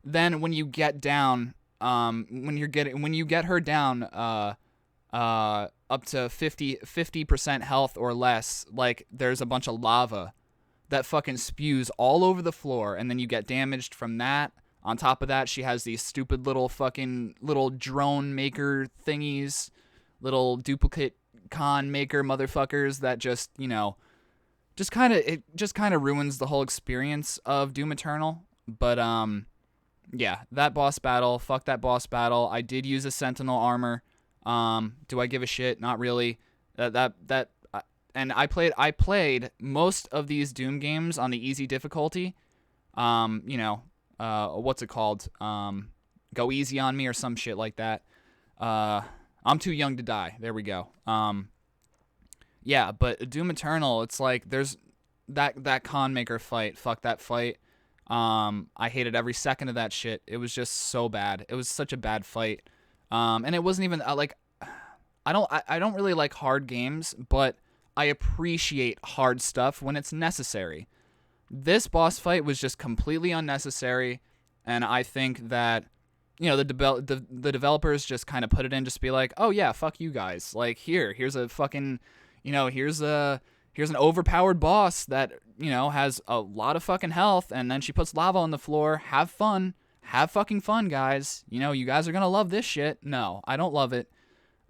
Speaker 1: then when you get down, when you get her down, up to 50% health or less, like, there's a bunch of lava that fucking spews all over the floor, and then you get damaged from that. On top of that, she has these stupid little drone maker thingies, little duplicate Con Maker motherfuckers that just kind of ruins the whole experience of Doom Eternal. But yeah, that boss battle, fuck that boss battle. I did use a Sentinel armor. Do I give a shit? Not really. And I played most of these Doom games on the easy difficulty. What's it called? Go Easy on Me or some shit like that. I'm Too Young to Die. There we go. Yeah, but Doom Eternal, it's like there's that Con Maker fight. Fuck that fight. I hated every second of that shit. It was just so bad. It was such a bad fight. And it wasn't even like, I don't really like hard games, but I appreciate hard stuff when it's necessary. This boss fight was just completely unnecessary, and I think that, the developers just kind of put it in just to be like, oh yeah, fuck you guys. Like, here's a fucking, here's an overpowered boss that, has a lot of fucking health, and then she puts lava on the floor. Have fun. Have fucking fun, guys. You guys are gonna love this shit. No, I don't love it.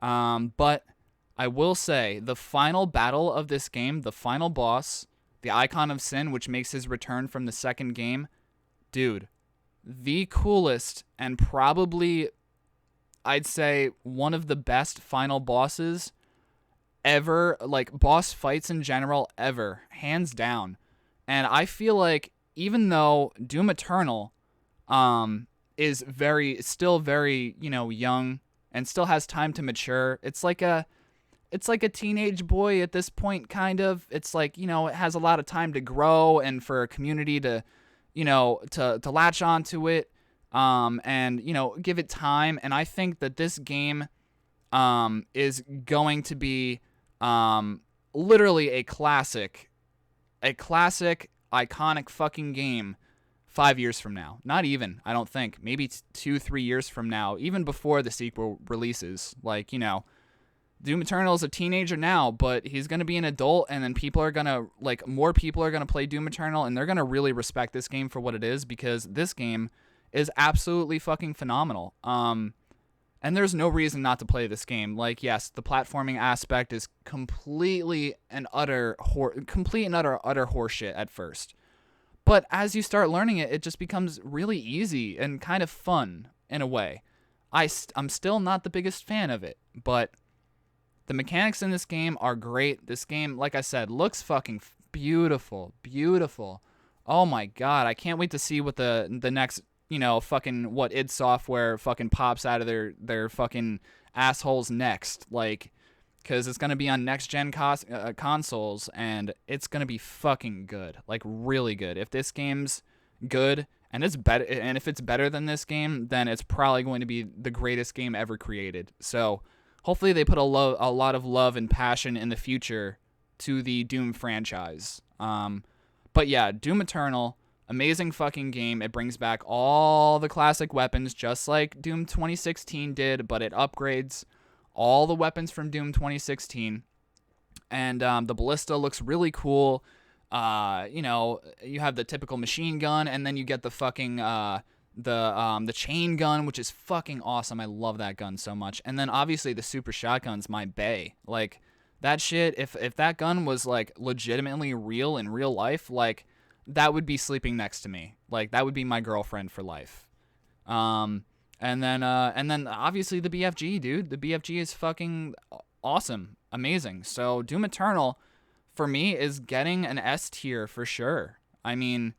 Speaker 1: But I will say, the final battle of this game, the final boss, the Icon of Sin, which makes his return from the second game, dude, the coolest and probably, I'd say, one of the best final bosses ever, like, boss fights in general ever, hands down. And I feel like, even though Doom Eternal is still very, young and still has time to mature, it's like a teenage boy at this point, kind of. It's like, it has a lot of time to grow and for a community to, to latch onto it, and, give it time. And I think that this game is going to be literally a classic, iconic fucking game 5 years from now. Not even, I don't think. Maybe 2-3 years from now, even before the sequel releases. Like, Doom Eternal is a teenager now, but he's going to be an adult, and then more people are going to play Doom Eternal, and they're going to really respect this game for what it is, because this game is absolutely fucking phenomenal. And there's no reason not to play this game. Like, yes, the platforming aspect is complete and utter horseshit at first. But as you start learning it, it just becomes really easy and kind of fun in a way. I'm still not the biggest fan of it, but the mechanics in this game are great. This game, like I said, looks fucking beautiful. Beautiful. Oh my god, I can't wait to see what the next, fucking what id Software fucking pops out of their fucking assholes next. Like, because it's going to be on next-gen consoles, and it's going to be fucking good. Like, really good. If this game's good, and if it's better than this game, then it's probably going to be the greatest game ever created. So, hopefully they put a lot of love and passion in the future to the Doom franchise. But yeah, Doom Eternal, Amazing fucking game. It brings back all the classic weapons just like Doom 2016 did, but it upgrades all the weapons from Doom 2016. And the ballista looks really cool. You have the typical machine gun, and then you get the fucking the chain gun, which is fucking awesome. I love that gun so much. And then obviously the super shotgun's my bae. Like that shit. If that gun was like legitimately real in real life, like that would be sleeping next to me. Like that would be my girlfriend for life. And then obviously the BFG, dude. The BFG is fucking awesome, amazing. So Doom Eternal, for me, is getting an S tier for sure. I mean,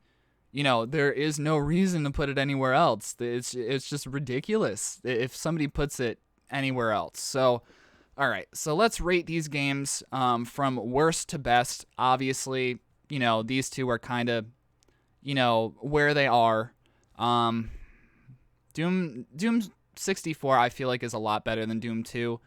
Speaker 1: there is no reason to put it anywhere else. It's just ridiculous if somebody puts it anywhere else. So, all right. So let's rate these games from worst to best. Obviously, these two are kind of, where they are. Doom 64, I feel like, is a lot better than Doom 2.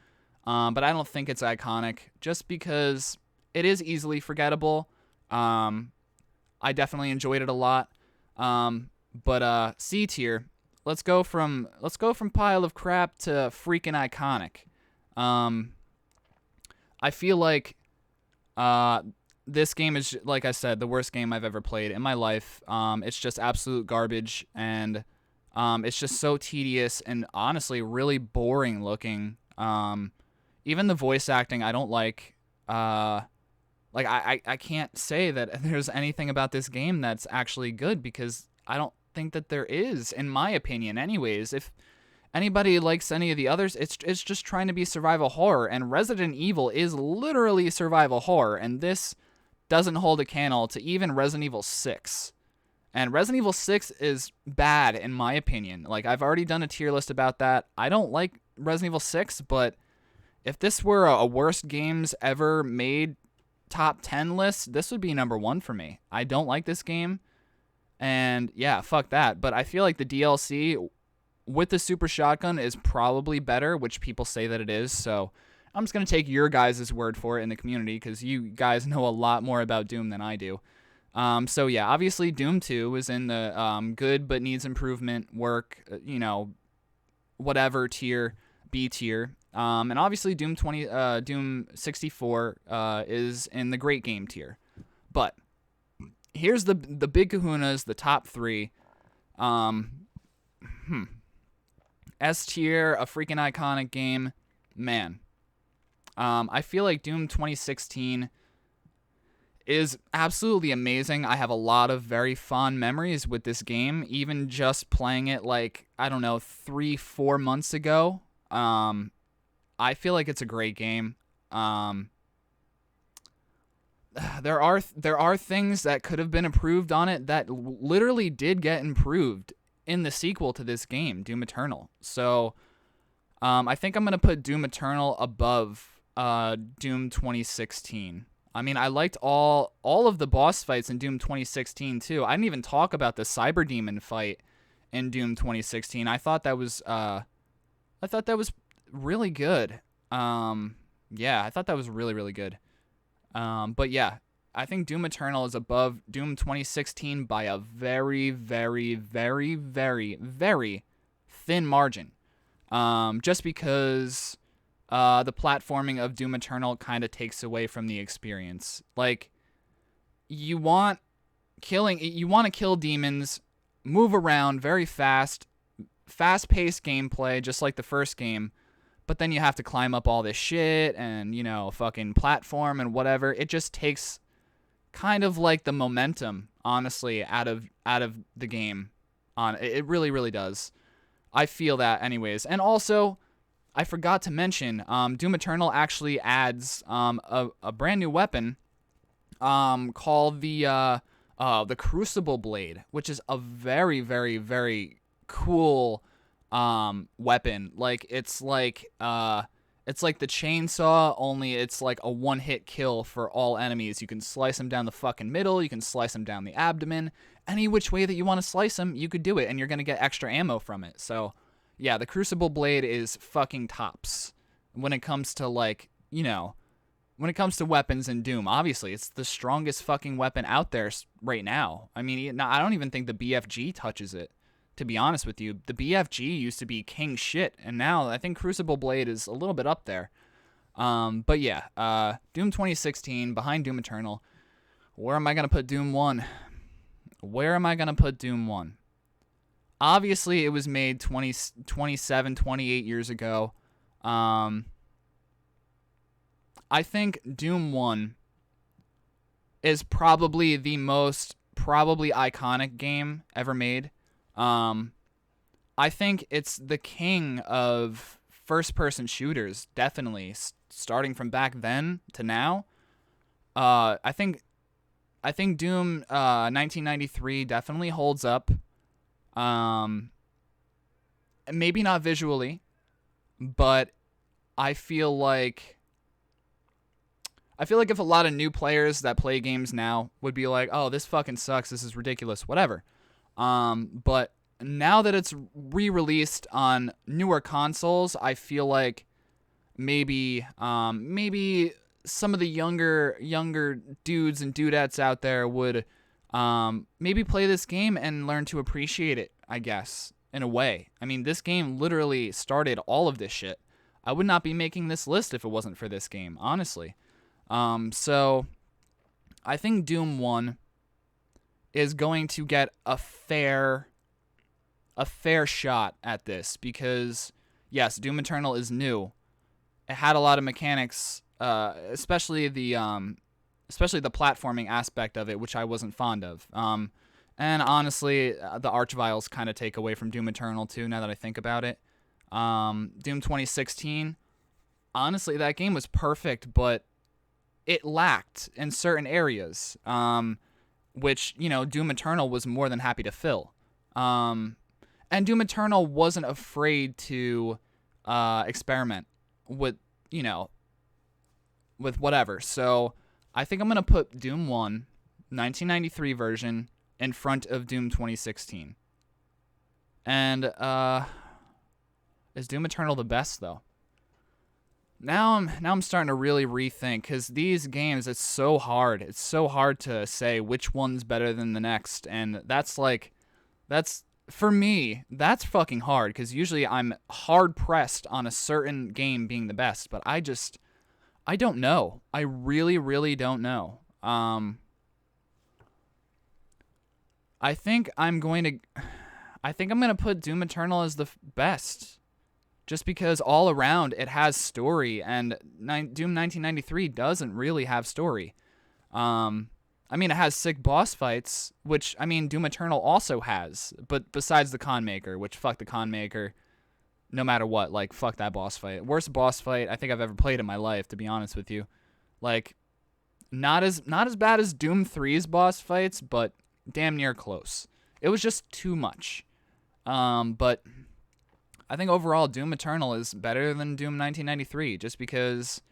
Speaker 1: But I don't think it's iconic just because it is easily forgettable. I definitely enjoyed it a lot. But C tier, let's go from pile of crap to freaking iconic. I feel like this game is, like I said, the worst game I've ever played in my life. It's just absolute garbage, and it's just so tedious and honestly really boring looking. Even the voice acting I don't like. I can't say that there's anything about this game that's actually good because I don't think that there is, in my opinion anyways. If anybody likes any of the others, it's just trying to be survival horror, and Resident Evil is literally survival horror, and this doesn't hold a candle to even Resident Evil 6. And Resident Evil 6 is bad in my opinion. Like, I've already done a tier list about that. I don't like Resident Evil 6, but if this were a worst games ever made top 10 list, this would be number 1 for me. I don't like this game, and yeah, fuck that. But I feel like the DLC with the super shotgun is probably better, which people say that it is, so I'm just going to take your guys' word for it in the community because you guys know a lot more about Doom than I do. So yeah, obviously Doom 2 is in the good but needs improvement work, whatever tier, B tier. And obviously Doom 64 is in the great game tier. But here's the big kahunas, the top 3. S tier, a freaking iconic game. Man. I feel like Doom 2016 is absolutely amazing. I have a lot of very fond memories with this game, even just playing it 3-4 months ago. I feel like it's a great game. There are things that could have been improved on it that literally did get improved in the sequel to this game, Doom Eternal. So I think I'm going to put Doom Eternal above Doom 2016. I mean, I liked all of the boss fights in Doom 2016 too. I didn't even talk about the Cyber Demon fight in Doom 2016. I thought that was really good. I thought that was really, really good. But yeah, I think Doom Eternal is above Doom 2016 by a very, very, very, very, very thin margin. Just because the platforming of Doom Eternal kind of takes away from the experience. Like, you want to kill demons, move around very fast-paced gameplay, just like the first game, but then you have to climb up all this shit and, fucking platform and whatever. It just takes kind of like the momentum, honestly, out of the game. It really, really does. I feel that anyways. And also, I forgot to mention, Doom Eternal actually adds a brand new weapon called the Crucible Blade, which is a very, very, very cool weapon. Like, it's like the chainsaw, only it's like a one-hit kill for all enemies. You can slice them down the fucking middle, you can slice them down the abdomen. Any which way that you want to slice them, you could do it, and you're going to get extra ammo from it. So yeah, the Crucible Blade is fucking tops when it comes to, like, when it comes to weapons in Doom, obviously, it's the strongest fucking weapon out there right now. I mean, I don't even think the BFG touches it, to be honest with you. The BFG used to be king shit, and now I think Crucible Blade is a little bit up there. But yeah, Doom 2016, behind Doom Eternal. Where am I going to put Doom 1? Where am I going to put Doom 1? Obviously, it was made 27, 28 years ago. I think Doom 1 is probably the most iconic game ever made. I think it's the king of first-person shooters, definitely, starting from back then to now. I think Doom 1993 definitely holds up. Maybe not visually, but I feel like if a lot of new players that play games now would be like, oh, this fucking sucks, this is ridiculous, whatever. But now that it's re-released on newer consoles, I feel like maybe some of the younger dudes and dudettes out there would maybe play this game and learn to appreciate it, I guess, in a way. I mean, this game literally started all of this shit. I would not be making this list if it wasn't for this game, honestly. So I think Doom 1 is going to get a fair shot at this because, yes, Doom Eternal is new. It had a lot of mechanics, especially the platforming aspect of it, which I wasn't fond of. And honestly, the Archviles kind of take away from Doom Eternal too, now that I think about it. Doom 2016, honestly, that game was perfect, but it lacked in certain areas, which, Doom Eternal was more than happy to fill. And Doom Eternal wasn't afraid to experiment with, with whatever. So I think I'm going to put Doom 1, 1993 version, in front of Doom 2016. And is Doom Eternal the best, though? Now I'm starting to really rethink, because these games, it's so hard. It's so hard to say which one's better than the next, and for me, that's fucking hard, because usually I'm hard-pressed on a certain game being the best, but I don't know. I really, really don't know. I think I'm going to put Doom Eternal as the best. Just because all around it has story, and Doom 1993 doesn't really have story. I mean, it has sick boss fights, which, Doom Eternal also has, but besides the Con Maker, which fuck the Con Maker, no matter what, like, fuck that boss fight. Worst boss fight I think I've ever played in my life, to be honest with you. Like, not as bad as Doom 3's boss fights, but damn near close. It was just too much. But I think overall Doom Eternal is better than Doom 1993, just because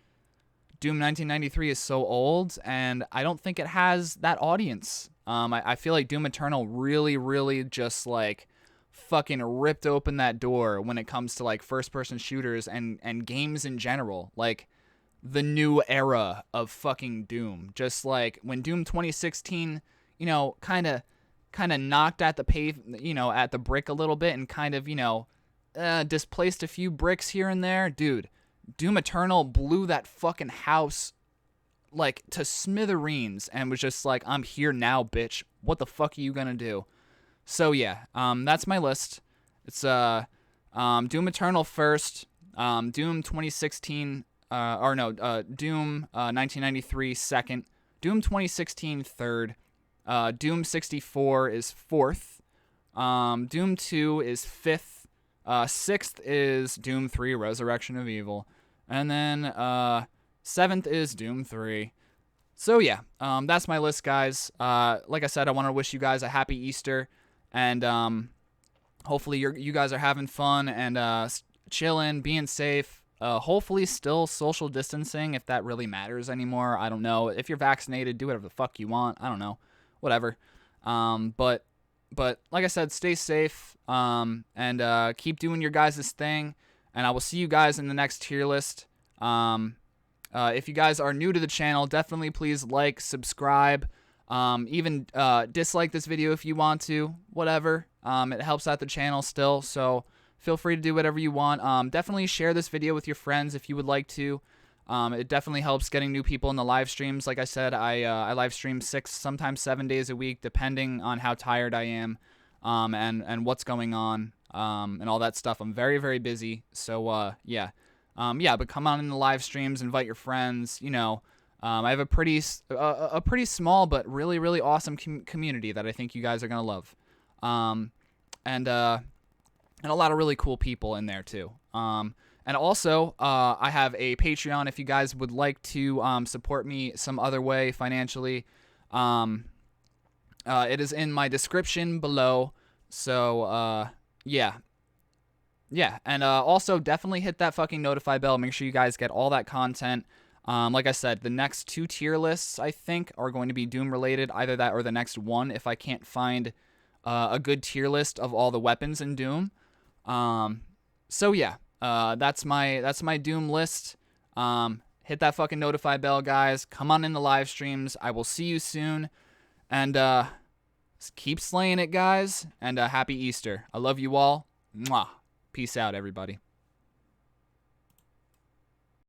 Speaker 1: Doom 1993 is so old, and I don't think it has that audience. I feel like Doom Eternal really, really just, like, fucking ripped open that door when it comes to, like, first-person shooters and games in general. Like, the new era of fucking Doom. Just, like, when Doom 2016, kind of knocked at the at the brick a little bit and kind of, displaced a few bricks here and there. Dude, Doom Eternal blew that fucking house, like, to smithereens and was just like, I'm here now, bitch. What the fuck are you gonna do? So yeah, that's my list. It's Doom Eternal first, Doom 2016, Doom 1993 second, Doom 2016 third, Doom 64 is fourth, Doom 2 is fifth, sixth is Doom 3 Resurrection of Evil, and then seventh is Doom 3. So yeah, that's my list, guys. Like I said, I want to wish you guys a happy Easter, and hopefully you guys are having fun and chilling, being safe. Hopefully still social distancing, if that really matters anymore. I don't know. If you're vaccinated, do whatever the fuck you want. I don't know. Whatever. But like I said, stay safe, and keep doing your guys' thing, and I will see you guys in the next tier list. If you guys are new to the channel, definitely please like, subscribe, even dislike this video if you want to, whatever. It helps out the channel still, so feel free to do whatever you want. Definitely share this video with your friends if you would like to. It definitely helps getting new people in the live streams. Like I said, I live stream 6, sometimes 7 days a week, depending on how tired I am, and what's going on, and all that stuff. I'm very, very busy, so yeah. But come on in the live streams, invite your friends. You know, I have a pretty small but really, really awesome community that I think you guys are gonna love, and a lot of really cool people in there too. And also, I have a Patreon if you guys would like to support me some other way financially. It is in my description below. So yeah. Yeah, and also definitely hit that fucking notify bell. Make sure you guys get all that content. Like I said, the next 2 tier lists, I think, are going to be Doom related. Either that or the next one if I can't find a good tier list of all the weapons in Doom. So yeah, that's my Doom list. Hit that fucking notify bell, guys. Come on in the live streams. I will see you soon. And keep slaying it, guys. And happy Easter. I love you all. Mwah. Peace out, everybody.